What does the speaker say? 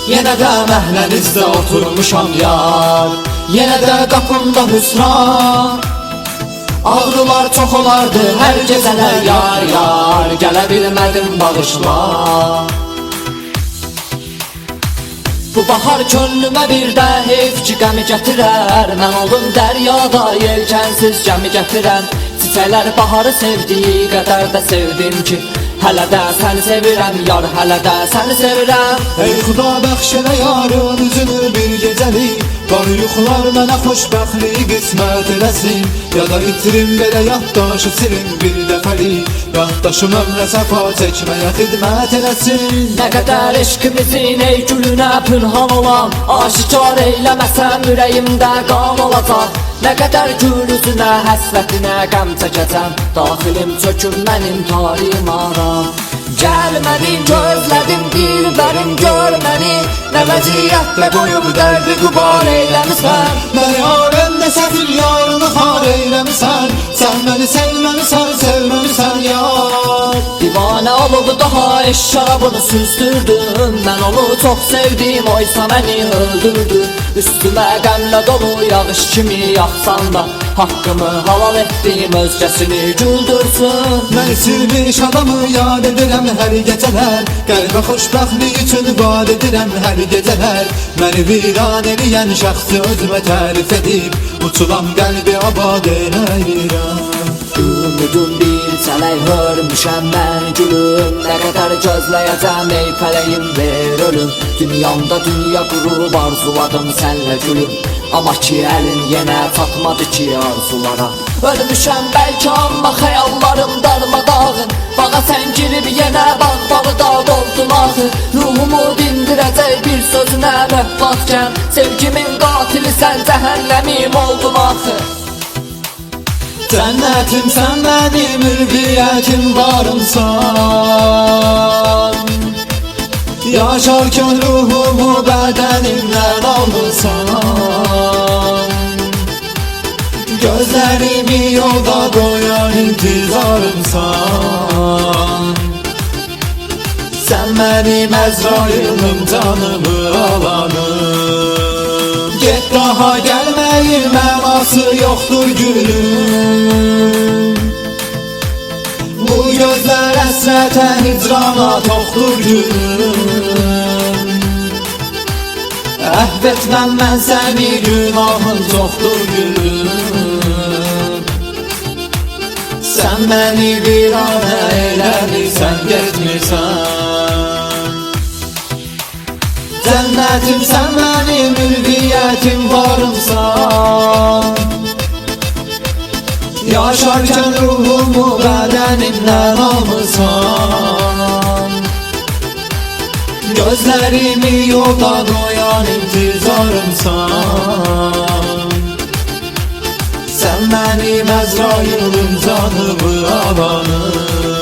Yenə də məhlənizdə oturmuşam yar, yenə də qapımda hüsran. Ağrılar çox olardı hər gecələr yar yar, gələ bilmədim bağışla. Bu bahar könlümə bir də heyf ki qəmi gətirər. Mən oldum dəryada yelkənsiz gəmi gətirən. Çiçəklər baharı sevdiyi qədər də sevdim ki, hələ də səni sevirəm yar, hələ də səni sevirəm. Ey Xuda bəxş elə yarın üzünü bir gecəlik, var yuxular mənə xoşbəxtlik qismət eləsin. Ya da itirim belə yaddaşı silim bir dəfəlik, yaddaşım ömrə səfa çəkməyə xidmət eləsin. Nə qədər eşqimizin ey gülünə pünhan olan, aşikar eyləməsəm ürəyimdə qan olacaq. Nə qədər gül üzünə, həsrətinə qəm çəkəcəm, daxilim çökür mənim tarihim aram. Gəlmədin, gözlədim dilbərim görməni, nə vəziyyətlə qoyub dərdi qubar eyləmisən. Məni aləmdə səfil yarını xar eyləmisən, sən məni sevməmisən, sevməmisən yar. Divanə olub daha eş şarabını süzdürdüm, mən onu çox sevdim, oysa məni öldürdü. Üstümə qəmlə dolu yağış kimi yaxsan da, haqqımı halal etdim, özgəsini güldürsün. Məni silmiş adamı yad edirəm hər gecələr, qəlbə xoşbəxtlik üçün vaad edirəm hər gecələr. Məni viran eləyən şəxsi özümə tərif edib, uçuram qəlbi abad eləyirəm. Ümidum bir çələk hörmüşəm mən gülüm, nə qədər gözləyəcəm ey fələyim ver ölüm. Dünyamda dünya qurub arzuladım sənlə gülüm, amma ki əlin yenə çatmadı ki arzulara. Ölmüşəm bəlkə amma xəyallarım darmadağın, bağa sən girib yenə bağ da doldun axı. Ruhumu dindirəcək bir sözünə möhtaçkən, sevgimin qatili sən cəhənnəmim oldun axı. Cənnətim sən mənim ürviyyətim varımsan, yaşarkən ruhumu bədənimdən alırsan. Gözlərimi yolda qoyan intizarımsan, sən mənim Əzrailim canımı alanım. Get daha gəlməyin mənası yoxdur gülüm, bu gözlər əsrətə hicrana toxdur gülüm. Əhv etməm mən səni günahın çoxdur gülüm, sən məni viranə eləmirsən getmirsən. Cənnətim sən mənim ülviyyətim varımsan, yaşarkən ruhumu bədənimdən almırsan. Gözlərimi yolda qoyan intizarımsan, sən mənim Əzrailim canımı alanım.